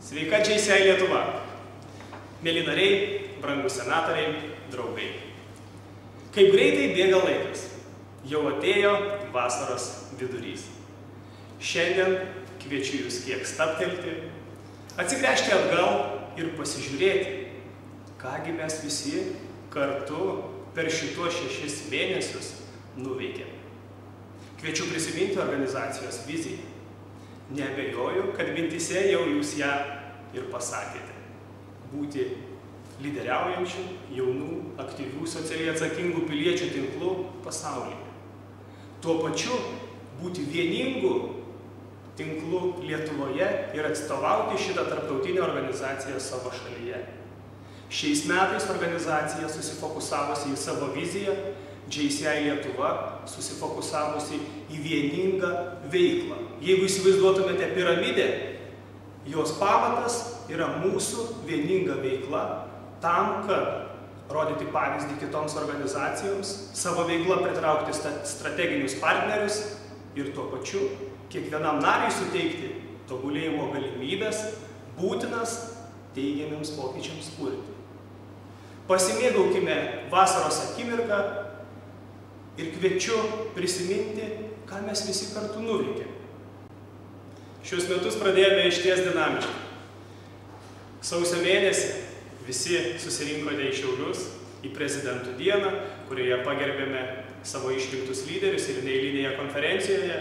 Sveika JCI Lietuva. Mėly nariai, brangūs senatoriai, draugai. Kaip greitai bėga laikas. Jau atėjo vasaros vidurys. Šiandien kviečiu jūs kiek stabtelti, atsigręžti atgal ir pasižiūrėti, kągi mes visi kartu per šituos 6 mėnesius nuveikėme. Kviečiu prisiminti organizacijos viziją. Neabejoju, kad mintyse jau jūs ją ir pasakėte. Būti lyderiaujančių, jaunų, aktyvių, socialiai atsakingų piliečių tinklų pasaulyje. Tuo pačiu būti vieningų tinklų Lietuvoje ir atstovauti šitą tarptautinę organizaciją savo šalyje. Šiais metais organizacija susifokusavusi į savo viziją, JCI Lietuva susifokusavusi į vieningą veiklą. Jeigu įsivaizduotumėte piramidę, jos pamatas yra mūsų vieninga veikla tam, kad rodyti pavyzdį kitoms organizacijoms, savo veiklą pritraukti strateginius partnerius ir tuo pačiu kiekvienam nariui suteikti tobulėjimo galimybės, būtinas teigiamiems pokyčiams kurti. Pasimėgaukime vasaros akimirką ir kviečiu prisiminti, ką mes visi kartu nuveikėme. Šios metus pradėjome išties dinamiškai. Sausio mėnesį visi susirinkote į Šiaulius, į Prezidentų dieną, kurioje pagerbėme savo išrinktus lyderius ir neeilinėje konferencijoje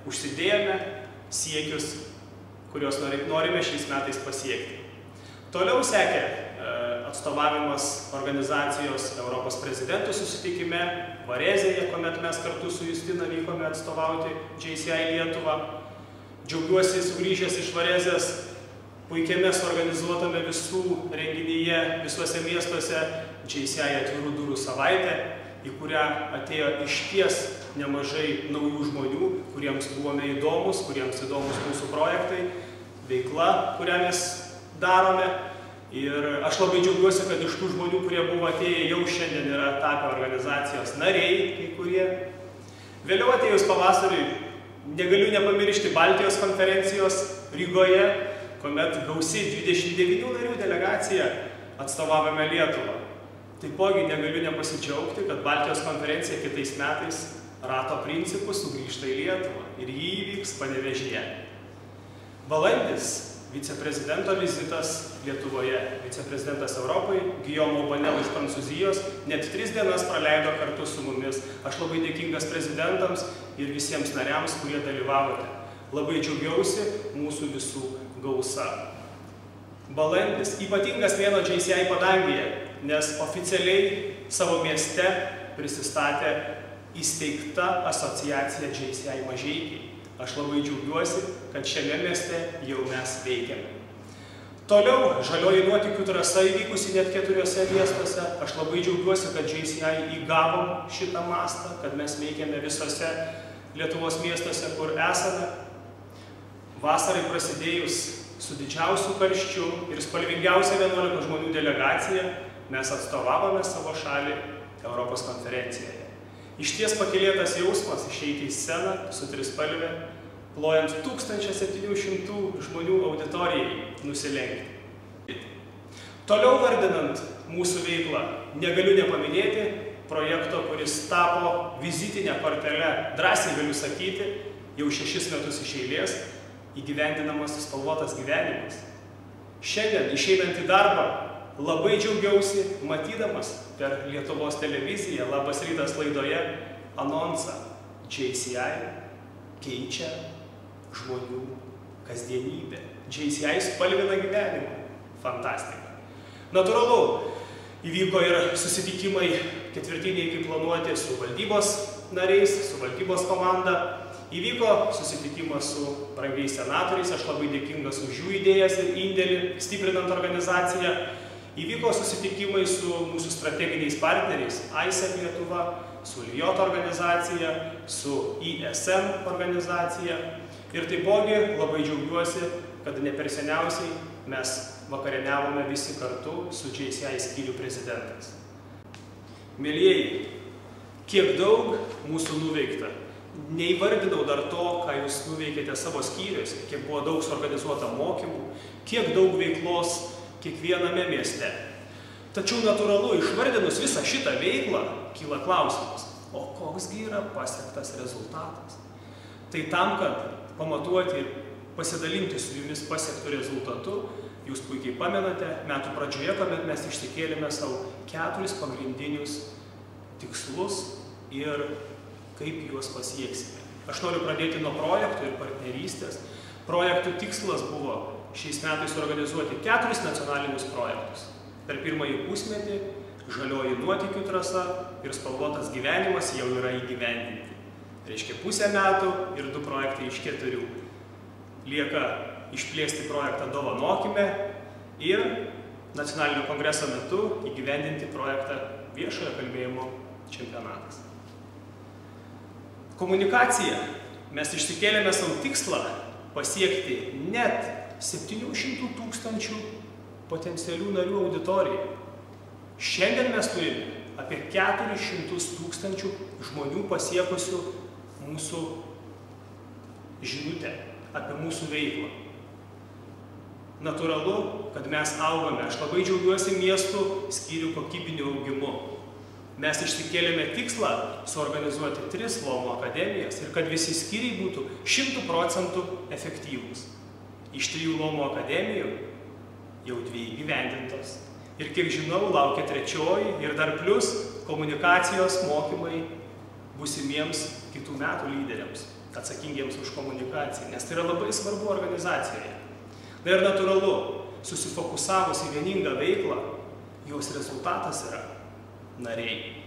užsidėjome siekius, kuriuos norime šiais metais pasiekti. Toliau sekė atstovavimas organizacijos Europos prezidentų susitikime Varėzėje, kuomet mes kartu su Justina vykome atstovauti JCI Lietuvą. Džiaugiuosi sugrįžęs iš Varėzės puikiame suorganizuotame visų renginyje visuose miestuose JCI atvirų durų savaitę, į kurią atėjo išties nemažai naujų žmonių, kuriems buvome įdomus, kuriems įdomus mūsų projektai, veikla, kurią mes darome. Ir aš labai džiaugiuosi, kad iš tų žmonių, kurie buvo atėję, jau šiandien yra tapę organizacijos nariai, kai kurie. Vėliau atėjus pavasariui, negaliu nepamiršti Baltijos konferencijos Rygoje, kuomet gausi 29 narių delegacija atstovavome Lietuvą. Taipogi negaliu nepasidžiaugti, kad Baltijos konferencija kitais metais rato principų sugrįžta į Lietuvą ir jį įvyks Panevėžyje. Balandis viceprezidento vizitas Lietuvoje, viceprezidentas Europai, Guillaume Aubonel iš Prancūzijos, net 3 dienas praleido kartu su mumis. Aš labai dėkingas prezidentams ir visiems nariams, kurie dalyvavote. Labai džiaugiausi mūsų visų gausa. Balandis ypatingas mėnuo JCI padangėje, nes oficialiai savo mieste prisistatė įsteigta asociacija JCI Mažeikiai. Aš labai džiaugiuosi, kad šiame mieste jau mes veikiame. Toliau žalioji nuotykių trasa įvykusi net 4 miestuose. Aš labai džiaugiuosi, kad JCI įgavom šitą mastą, kad mes veikiame visose Lietuvos miestuose, kur esame. Vasarai prasidėjus su didžiausiu karščiu ir spalvingiausia 11 žmonių delegacija, mes atstovavome savo šalį Europos konferencijoje. Išties pakylėtas jausmas išeiti į sceną su trispalve, plojant 1700 žmonių auditorijai nusilenkti. Toliau vardinant mūsų veiklą, negaliu nepaminėti projekto, kuris tapo vizitinę kortelę, drąsiai galiu sakyti, jau 6 metus iš eilės įgyvendinamas spalvotas gyvenimas. Šiandien, išeinant į darbą, labai džiaugiausi, matydamas per Lietuvos televiziją Labas rytas laidoje anonsą JCI keičia žmonių kasdienybę. JCI spalvina gyvenimą. Fantastika. Natūralu, įvyko ir susitikimai ketvirtiniai, kaip planuoti, su valdybos nariais, su valdybos komanda. Įvyko susitikimas su brangiais senatoriais, aš labai dėkingas už jų idėjas ir indėlį, stiprinant organizaciją. Įvyko susitikimai su mūsų strateginiais partneriais ISEC Lietuva, su LIOT organizacija, su ISM organizacija. Ir taipogi labai džiaugiuosi, kad ne per seniausiai mes vakarieniavome visi kartu su JCI skyrių prezidentais. Mielieji, kiek daug mūsų nuveikta. neįvardinau dar to, ką jūs nuveikėte savo skyriuose, kiek buvo daug suorganizuota mokymų, kiek daug veiklos kiekviename mieste. Tačiau natūralu, išvardinus visą šitą veiklą, kyla klausimas, o koksgi yra pasiektas rezultatas? Tai tam, kad pamatuoti ir pasidalinti su jumis pasiektų rezultatu, jūs puikiai pamenate, metų pradžioje, kuomet mes išsikėlėme savo 4 pagrindinius tikslus ir kaip juos pasieksime. Aš noriu pradėti nuo projektų ir partnerystės. Projektų tikslas buvo šiais metais organizuoti 4 nacionalinius projektus. Per pirmąjį pusmetį žalioji nuotykių trasa ir spalvotas gyvenimas jau yra įgyvendinti. Reiškia pusę metų ir 2 projektai iš 4. Lieka išplėsti projektą Dovanokime ir nacionalinio kongreso metu įgyvendinti projektą viešojo kalbėjimo čempionatas. Komunikacija. Mes išsikėlėme savo tikslą pasiekti net 700 000 potencialių narių auditoriją. Šiandien mes turime apie 400 000 žmonių pasiekusių mūsų žinutę apie mūsų veiklą. Natūralu, kad mes augame. Aš labai džiaugiuosi miestų skyrių kokybiniu augimu. Mes išsikėlėme tikslą suorganizuoti 3 Lomo akademijas ir kad visi skyriai būtų 100% efektyvūs. Iš 3 Lomo akademijų jau 2 įgyvendintos. Ir kiek žinau, laukia 3 ir dar plus komunikacijos mokymai būsimiems kitų metų lyderiams, atsakingiems už komunikaciją, nes tai yra labai svarbu organizacijoje. Na ir natūralu, susifokusavus į vieningą veiklą, jos rezultatas yra nariai.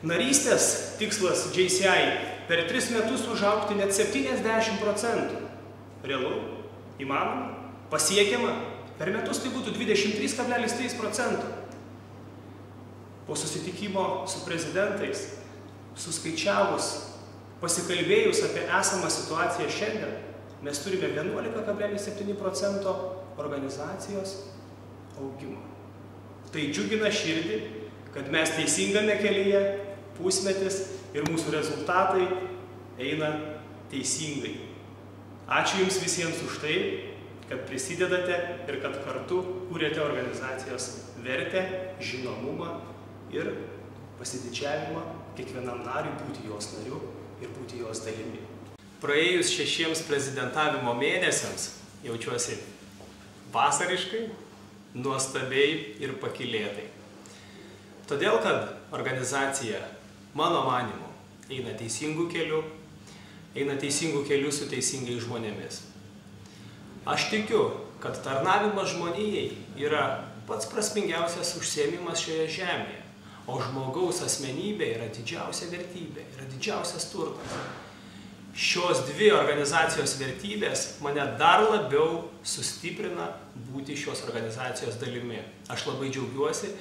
Narystės tikslas JCI per 3 metus užaugti net 70%. Realu, įmanoma, pasiekiama. Per metus tai būtų 23,3%. Po susitikimo su prezidentais, suskaičiavus, pasikalbėjus apie esamą situaciją šiandien, mes turime 11,7% organizacijos augimą. Tai džiugina širdį, kad mes teisingame kelyje, pusmetis ir mūsų rezultatai eina teisingai. Ačiū Jums visiems už tai, kad prisidedate ir kad kartu kūrėte organizacijos vertę, žinomumą ir pasididžiavimą kiekvienam nariui būti jos nariu ir būti jos dalimi. Praėjus 6 prezidentavimo mėnesiams jaučiuosi vasariškai, nuostabiai ir pakylėtai. Todėl, kad organizacija, mano manymu, eina teisingų kelių su teisingais žmonėmis. Aš tikiu, kad tarnavimas žmonijai yra pats prasmingiausias užsiėmimas šioje žemėje, o žmogaus asmenybė yra didžiausia vertybė, yra didžiausias turtas. Šios 2 organizacijos vertybės mane dar labiau sustiprina būti šios organizacijos dalimi. Aš labai džiaugiuosi,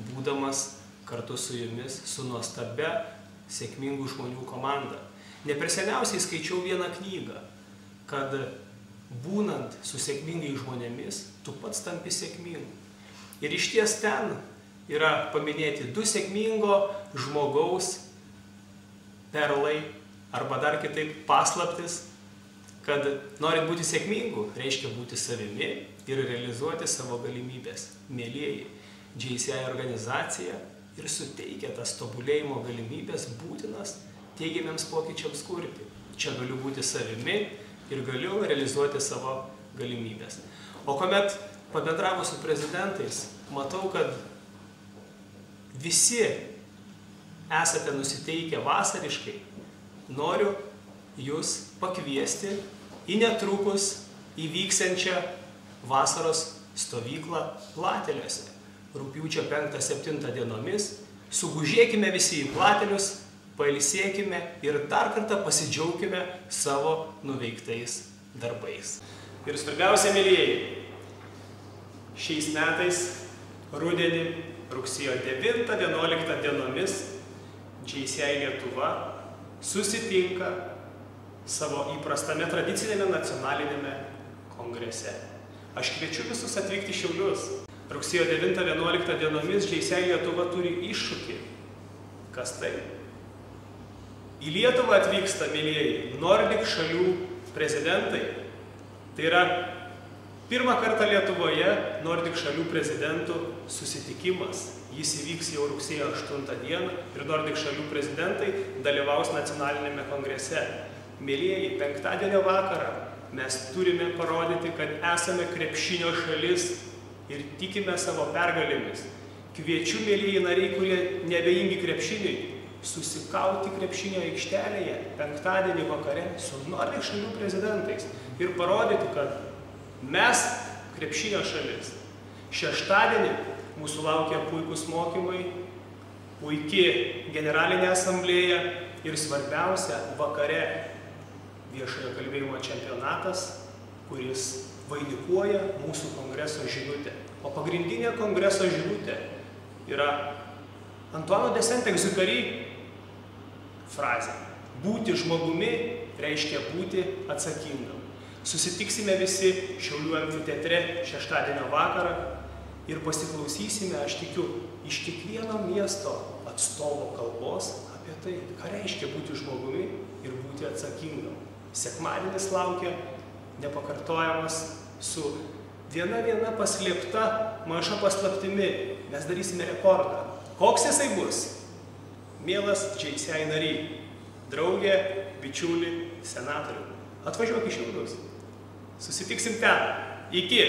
būdamas kartu su jumis, su nuostabia, sėkmingų žmonių komanda. Ne per seniausiai skaičiau vieną knygą, kad būnant su sėkmingai žmonėmis, tu pats tampi sėkmingu. Ir išties ten yra paminėti 2 sėkmingo žmogaus perlai, arba dar kitaip paslaptis, kad norint būti sėkmingu, reiškia būti savimi ir realizuoti savo galimybės. Mielieji, JCI organizacija ir suteikia tas tobulėjimo galimybės būtinas teigiamiems pokyčiams kurti. Čia galiu būti savimi ir galiu realizuoti savo galimybės. O kuomet pabendravo su prezidentais, matau, kad visi esate nusiteikę vasariškai, noriu jūs pakviesti į netrukus įvyksiančią vasaros stovyklą Plateliuose. Rugpjūčio 5-7 dienomis sugužėkime visi į Platelius, pailsėkime ir dar kartą pasidžiaukime savo nuveiktais darbais. Ir svarbiausia, mielieji, šiais metais rudenį rugsėjo 9-11 dienomis JCI Lietuva susitinka savo įprastame tradicinėme nacionalinėme kongrese. Aš kviečiu visus atvykti į Šiaulius. Rugsėjo 9-11 dienomis JCI Lietuva turi iššūkį. Kas tai? Į Lietuvą atvyksta, mėlyjeji, Nordic šalių prezidentai. Tai yra pirmą kartą Lietuvoje Nordic šalių prezidentų susitikimas. Jis įvyks jau rugsėjo 8 dieną ir Nordic šalių prezidentai dalyvaus nacionalinėme kongrese. Mėlyjeji, penktadienio vakarą mes turime parodyti, kad esame krepšinio šalis ir tikime savo pergalėmis. Kviečiu, mėlyjeji nariai, kurie neabejingi krepšiniui, susikauti krepšinio aikštelėje penktadienį vakare su Nordic šalių prezidentais ir parodyti, kad mes krepšinio šalis. Šeštadienį mūsų laukia puikus mokymai, puikiai generalinė asamblėja ir svarbiausia vakare viešojo kalbėjimo čempionatas, kuris vainikuoja mūsų kongreso žinutę. O pagrindinė kongreso žinutė yra Antoine de Saint-Exupéry frazė. Būti žmogumi reiškia būti atsakingam. Susitiksime visi Šiaulių amfiteatre šeštadienio vakarą ir pasiklausysime, aš tikiu, iš kiekvieno miesto atstovo kalbos apie tai, ką reiškia būti žmogumi ir būti atsakingam. Sekmadienis laukia nepakartojamas su viena paslėpta maža paslaptimi. Mes darysime rekordą. Koks jisai bus? Mielas Džeisiai nariai, draugė, bičiulį, senatorių. Atvažiuok į Šiaulius. Susitiksim ten. Iki.